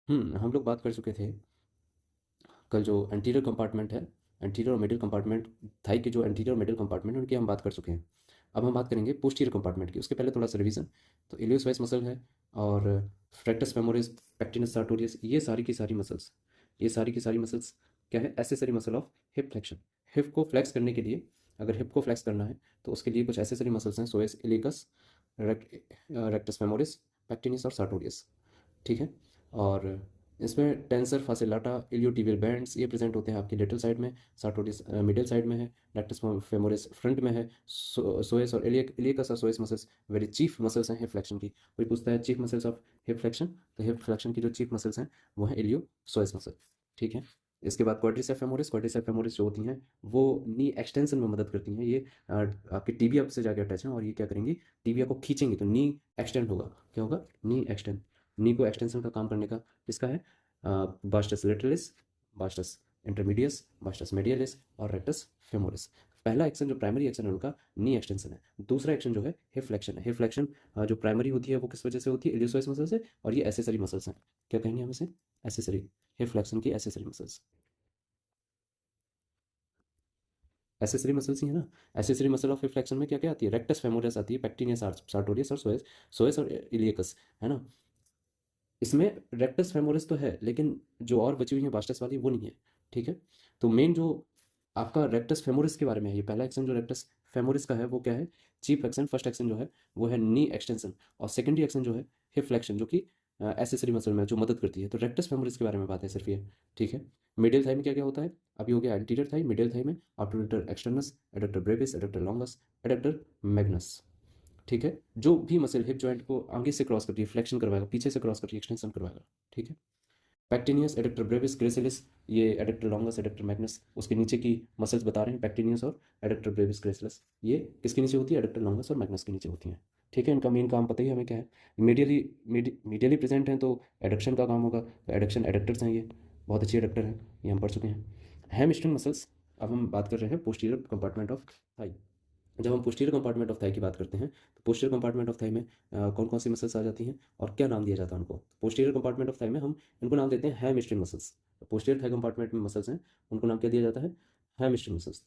हम लोग बात कर चुके थे कल जो एंटीरियर कंपार्टमेंट है, एंटीरियर और मिडिल कंपार्टमेंट, थाई के जो एंटीरियर और मिडिल कंपार्टमेंट है उनकी हम बात कर चुके हैं। अब हम बात करेंगे पोस्टीरियर कंपार्टमेंट की। उसके पहले थोड़ा सा रिवीजन। तो इलियोसवाइस मसल है और फ्रैक्टस फेमोरिस, पेक्टिनस सार्टोरियस, ये सारी की सारी मसल्स, ये सारी की सारी मसल्स क्या है? Accessory muscle of hip flexion. Hip को फ्लेक्स करने के लिए, अगर हिप को फ्लेक्स करना है तो उसके लिए कुछ एसेसरी मसल्स हैं, सोएस इलिकस, रेक्टस फेमोरिस, पेक्टिनिस और सार्टोरियस। ठीक है। और इसमें टेंसर फासिलाटा इलियोटिबियल बैंड्स ये प्रेजेंट होते हैं आपकी लेटरल साइड में, सार्टोरियस मिडिल साइड में है, रेक्टस फेमोरिस फ्रंट में है। सोएस और इलियकस और सोएस मसल्स वेरी चीफ मसल्स हैं हिप फ्लेक्शन की। कोई पूछता है chief muscles of hip flexion, तो हिप फ्लेक्शन की जो चीफ मसल्स हैं वो है इलियो सोएस मसल। ठीक है। इसके बाद क्वाड्रिसेप फेमोरिस, क्वाड्रिसेप फेमोरिस जो होती हैं वो नी एक्सटेंशन में मदद करती हैं। ये आपके टिबिया से जाके अटैच हैं और ये क्या करेंगी? टिबिया को खींचेंगी तो नी एक्सटेंड होगा। क्या होगा? नी एक्सटेंड। नी को एक्सटेंशन का काम करने का किसका है? बास्टस लेटरलिस, बास्टस इंटरमीडियस, बास्टस मेडियलिस और रेक्टस फेमोरिस। पहला एक्शन जो प्राइमरी एक्शन है उनका नी एक्सटेंशन है। दूसरा एक्शन जो है हिप फ्लेक्शन है। हिप फ्लेक्शन जो प्राइमरी होती है वो किस वजह से होती है? इलियोसोइस मसल से। और ये एसेसरी मसल्स हैं। क्या कहेंगे हम इसे? एसेसरी। हिप फ्लेक्शन की एसेसरी मसल्स, एसेसरी मसल्स ही है ना। Accessory muscle of hip flexion में क्या क्या आती है? रेक्टस फेमोरिस आती है, पेक्टिनियस सार्टोरियस और सोएस, सोएस और इलियकस, है ना। इसमें रेक्टस फेमोरिस तो है लेकिन जो और बची हुई है बास्टस वाली वो नहीं है। ठीक है। तो मेन जो आपका रेक्टस फेमोरिस के बारे में है, ये पहला एक्शन जो रेक्टस फेमोरिस का है वो क्या है? Chief action. फर्स्ट एक्शन जो है वो है नी एक्सटेंशन और सेकेंडरी एक्शन जो है हिप फ्लेक्शन, जो कि एसेसरी मसल में जो मदद करती है। तो रेक्टस फेमोरिस के बारे में बात है सिर्फ ये। ठीक है। मिडिल थाई में क्या क्या होता है? अभी हो गया एंटीरियर थाई। मिडिल थाई में obturator externus, adductor brevis, adductor longus, adductor magnus. ठीक है। जो भी मसल हिप जॉइंट को आगे से क्रॉस करती है फ्लेक्शन करवाएगा, पीछे से क्रॉस करती है एक्सटेंशन करवाएगा। ठीक है। पैक्टिनियस, एडक्टर ब्रेविस, ग्रेसिलिस, ये एडक्टर लॉन्गस, एडक्टर मैग्नस, उसके नीचे की मसल्स बता रहे हैं। पैक्टिनियस और एडक्टर ब्रेविस, ग्रेसिलिस, ये किसके नीचे होती है? एडक्टर लॉन्गस और मैग्नस के नीचे होती हैं। ठीक है। इनका मेन काम पता ही हमें क्या है? मीडियली, मीडियली प्रेजेंट हैं तो एडक्शन का काम होगा। तो एडक्शन एडक्टर्स हैं, ये बहुत अच्छे एडक्टर हैं, ये हम पढ़ चुके हैं। Hamstring muscles. अब हम बात कर रहे हैं पोस्टीरियर कंपार्टमेंट ऑफ थाई। जब हम पोस्टीरियर कंपार्टमेंट ऑफ थाई की बात करते हैं तो पोस्टीरियर कंपार्टमेंट ऑफ थाई में कौन कौन सी मसल्स आ जाती हैं और क्या नाम दिया जाता है उनको? पोस्टीरियर कंपार्टमेंट ऑफ थाई में हम इनको नाम देते हैं hamstring muscles. Posterior thigh compartment में मसल्स हैं, उनको नाम क्या दिया जाता है? Hamstring muscles.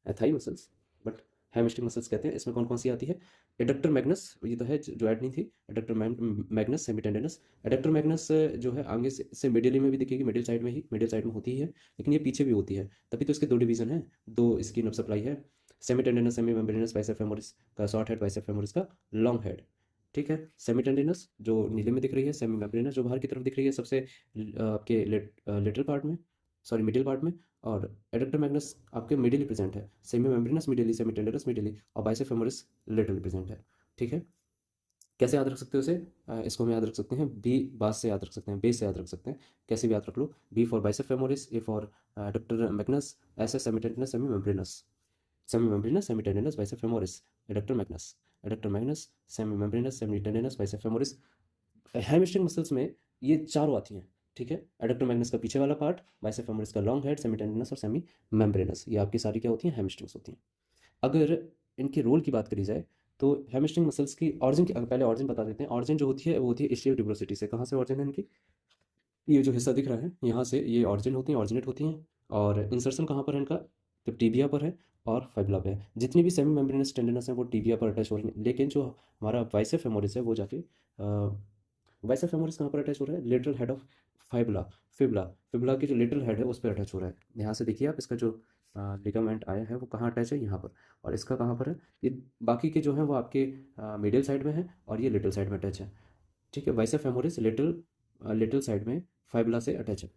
Thigh muscles, but hamstring muscles कहते हैं। इसमें कौन कौन सी आती है? एडक्टर मैग्नस, ये तो है जो ऐड नहीं थी। Adductor magnus, semitendinosus. Adductor magnus जो है आगे से मिडिल में भी दिखेगी, मिडिल साइड में ही, मिडिल साइड में होती ही है, लेकिन ये पीछे भी होती है। तभी तो इसके दो डिवीजन है, दो स्किन ऑफ सप्लाई है। सेमीटेंडिनस, सेमी मेम्ब्रेनस बाइसेप फेमोरिस का शॉर्ट हेड, बाइसेप फेमोरिस का लॉन्ग हेड। ठीक है। सेमीटेंडिनस जो नीले में दिख रही है, सेमी मेम्ब्रेनस जो बाहर की तरफ दिख रही है सबसे आपके लेटरल पार्ट में, सॉरी मिडिल पार्ट में। और एडक्टर मैग्नस आपके मिडिल प्रेजेंट है, semi membranes Midilli, semi टेंडरस Midilli और बाइसेप फेमोरिस लेटरल प्रेजेंट है। ठीक है। कैसे याद रख सकते हो इसे? इसको हम याद रख सकते हैं बी बास से याद रख सकते हैं, बेस से याद रख सकते हैं, कैसे भी याद रख लो। B for bicep femoris, A for adductor magnus, S S semi tendinosus, semi membranosus, semi membranosus, semi tendinosus, bicep femoris, adductor magnus, adductor magnus, semi membranosus, semi tendinosus, bicep femoris. Hamstring muscles में ये चारों आती हैं। ठीक है। Adductor Magnus का पीछे वाला पार्ट, बाइसेप फेमोरिस का लॉन्ग हेड, सेमी टेंडिनस और सेमी मेम्ब्रेनस, ये आपकी सारी क्या होती हैं? हैमस्ट्रिंग्स होती हैं। अगर इनके रोल की बात करी जाए तो हैमस्ट्रिंग मसल्स की ऑरिजिन की, पहले ऑरिजिन बता देते हैं। ऑरिजिन जो होती है वो होती है इस्टियो ट्यूबरोसिटी से। कहाँ से ऑरिजिन है इनकी? ये जो हिस्सा दिख रहा है यहाँ से ये ऑरिजिन होती हैं, ऑरिजिनेट होती हैं। और इंसर्शन कहाँ पर है इनका? तो टीबिया पर है और फाइबुला पे है। जितनी भी सेमी मेम्ब्रेनस टेंडिनस है वो टीबिया पर अटैच हो रही है, लेकिन जो हमारा बाइसेप फेमोरिस है वो जाके बाइसेप फेमोरिस कहाँ पर अटैच हो रहा है? Lateral head of fibula, fibula, fibula की जो लेटरल हेड है उस पर अटैच हो रहा है। यहाँ से देखिए आप, इसका जो लिगामेंट आया है वो कहाँ अटैच है? यहाँ पर। और इसका कहाँ पर है? ये बाकी के जो है वो आपके मिडिल साइड में है और ये लिटल साइड में अटैच है। ठीक है। Bicep femoris little, little side में फाइबुला से अटैच है।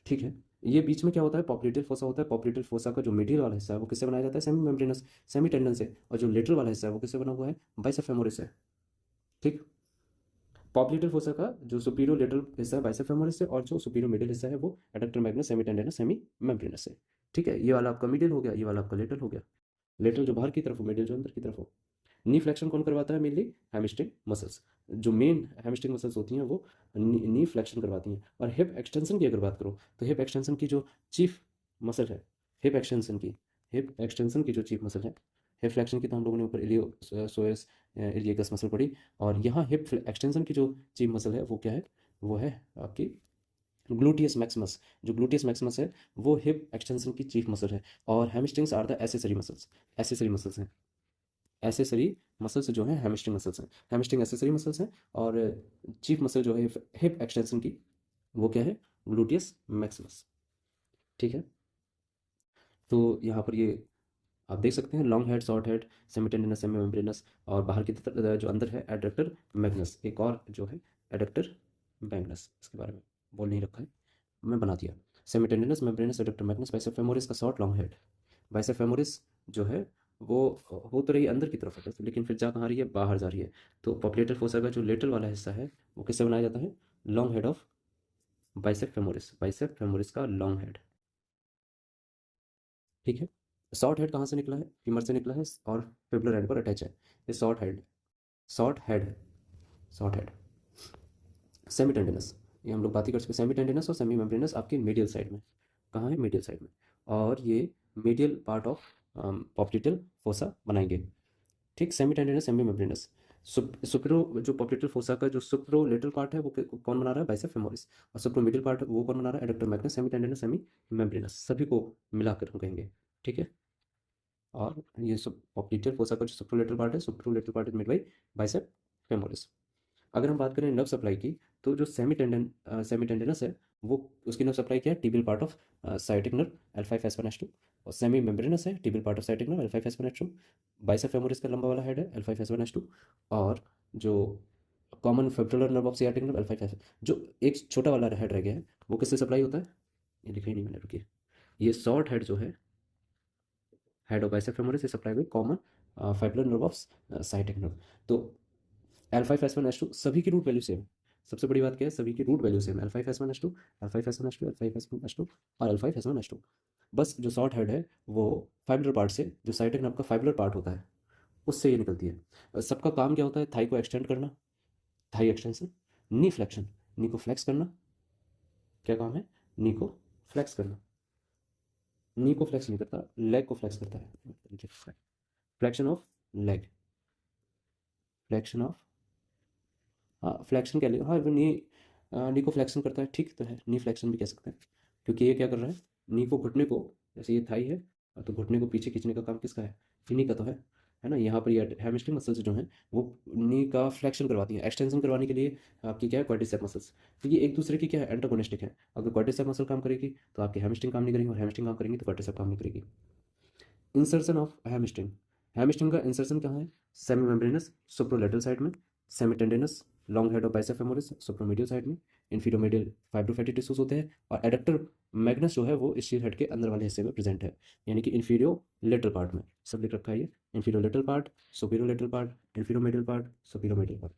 ठीक है। ये बीच में क्या होता है? पॉप्लेटल फोसा होता है। पॉप्लेटल फोसा का जो मिडिल वाला हिस्सा है वो किससे बनाया जाता है? सेमी मेम्ब्रेनस, सेमी टेंडन से। और जो लेटरल वाला हिस्सा है वो किससे बना हुआ है? बाइसेप फेमोरिस से। ठीक। पॉप्लेटल फोसा का जो सुपीरियर लेटरल हिस्सा है बाइसेप फेमोरिस से, और जो सुपीरियर मिडिल हिस्सा है वो adductor magnus, semi tendinosus, semi membranosus से। ठीक है। ये वाला आपका मिडिल हो गया, ये वाला आपका लेटरल हो गया। लेटरल जो बाहर की तरफ हो, मिडिल जो अंदर की तरफ हो। नी फ्लेक्शन कौन करवाता है? Mainly hamstring muscles. जो मेन हैमस्ट्रिंग मसल्स होती हैं वो नी फ्लेक्शन करवाती हैं। और हिप एक्सटेंशन की अगर बात करो तो हिप एक्सटेंशन की जो चीफ मसल है, हिप एक्सटेंशन की, हिप एक्सटेंशन की जो चीफ मसल है, हिप फ्लेक्शन की तो हम लोगों ने ऊपर इलियोसोएस इलियकस मसल पढ़ी। और यहाँ हिप एक्सटेंशन की जो चीफ मसल है वो क्या है? वो है आपकी ग्लूटियस मैक्सिमस। जो ग्लूटियस मैक्सिमस है वो हिप एक्सटेंशन की चीफ मसल है, और hamstrings are the accessory muscles. Accessory muscles हैं, एसेसरी मसल्स जो हैं हैमस्ट्रिंग मसल्स हैं। हैमस्ट्रिंग एसेसरी मसल्स हैं, और चीफ मसल जो है हिप एक्सटेंशन की, वो क्या है, ग्लूटियस मैक्सिमस। ठीक है, तो यहाँ पर ये आप देख सकते हैं, long head, short head, semitendinosus, semi membranosus, और बाहर की तरफ जो अंदर है एडक्टर मैग्नस। एक और जो है एडक्टर मैग्नस, इसके बारे में बोल नहीं रखा है, मैं बना दिया। Semitendinosus, membranosus, adductor magnus, bicep femoris का short long head. Bicep femoris जो है वो हो तो रही है अंदर की तरफ है, लेकिन फिर जा कहाँ रही है, बाहर जा रही है। तो पॉप्लेटर फोसा का जो लेटरल वाला हिस्सा है वो किससे बनाया जाता है, long head of bicep femoris. Bicep femoris का लॉन्ग हेड। ठीक है, शॉर्ट हेड कहाँ से निकला है, फीमर से निकला है, और फिबुलर एंड पर अटैच है। ये शॉर्ट हेड, शॉर्ट हेड है, शॉर्ट हेड। सेमी टेंडिनस, ये हम लोग बात ही कर सकते हैं। सेमी टेंडिनस और सेमी मेम्ब्रेनस आपके मीडियल साइड में, कहाँ है, मीडियल साइड में, और ये मीडियल पार्ट ऑफ पॉप्टिटल फोसा बनाएंगे। ठीक, semi tendinous, semi membranes. Supro जो पॉप्टिटल फोसा का जो सुप्रोलेटरल पार्ट है वो कौन बना रहा है, बाइसेप फेमोरिस। और सुप्रोमीडियल पार्ट वो कौन बना रहा है, adductor magnus. Semi tendinous, semi membranes, सभी को मिलाकर हम कहेंगे। ठीक है, और ये सब पॉप्टिटल फोसा का जो सुप्रोलेटरल पार्ट है, superolateral part is made by bicep femoris. अगर हम बात करें नर्व सप्लाई की, तो जो सेमी टेंडनस है वो, उसकी नर्व सप्लाई क्या है, tibial part of sciatic nerve L5S1S2। और सेमी मेम्ब्रेनस है, tibial part of sciatic nerve L5S1S2। Bicep femoris का लंबा वाला हेड है L5S1S2। और जो common fibular nerve of sciatic nerve L5S, जो एक छोटा वाला हेड रह गया है वो किससे सप्लाई होता है, ये लिखा ही नहीं मैंने, रुकिए। ये शॉर्ट हेड जो है, head of bicep femoris, is supply by common fibular nerve of sciatic nerve. तो L5S1S2 सभी की रूट वैल्यू सेम है। सबसे बड़ी बात क्या है, सभी की रूट वैल्यू सेम है, L5S1S2, L5S1S2, L5S1S2 और L5S1S2। बस जो शॉर्ट हेड है वो फाइब्रल पार्ट से, जो साइटिक नर्व का फाइब्रल पार्ट होता है, उससे ये निकलती है। सबका काम क्या होता है, थाई को एक्सटेंड करना, थाई एक्सटेंशन। नी फ्लेक्शन, नी को फ्लेक्स करना, क्या काम है, नी को फ्लेक्स करना। नी को फ्लेक्स नहीं करता, लेग को फ्लेक्स करता है। Flexion of leg, flexion of, हाँ फ्लैक्शन कह लीजिए, हाँ वो नी, नी को फ्लैक्शन करता है, ठीक तो है, नी फ्लैक्शन भी कह सकते हैं। क्योंकि ये क्या कर रहा है, नी को घुटने को, जैसे ये थाई है, तो घुटने को पीछे खींचने का काम किसका है, इन्हीं का तो है ना। यहाँ पर ये हैमस्ट्रिंग मसल्स जो हैं वो नी का फ्लैक्शन करवाती हैं, एक्सटेंशन करवाने के लिए आपकी क्या है, क्वाड्रिसेप मसल्स। तो ये एक दूसरे की क्या है, एंटागोनिस्टिक है। अगर क्वाड्रिसेप मसल काम करेगी तो आपकी हैमस्ट्रिंग काम नहीं करेंगे, और हैमस्ट्रिंग काम करेंगी तो क्वाड्रिसेप काम नहीं करेगी। इंसर्शन ऑफ हैमस्ट्रिंग, हैमस्ट्रिंग का इंसर्शन कहाँ है, सेमी मेम्ब्रेनस सुप्रोलेटरल साइड में, semi tendinosus long head of bicep femoris superomedial side में, इन्फीरोमीडियल फाइब्रोफैटी टिश्यूज होते हैं, और एडक्टर मैग्नस जो है वो इस शीर हेड के अंदर वाले हिस्से में प्रेजेंट है, यानी कि इन्फीरियो लेटरल पार्ट में। सब लिख रखा है ये, infero lateral part, supero lateral part, inferomedial part, supero medial part.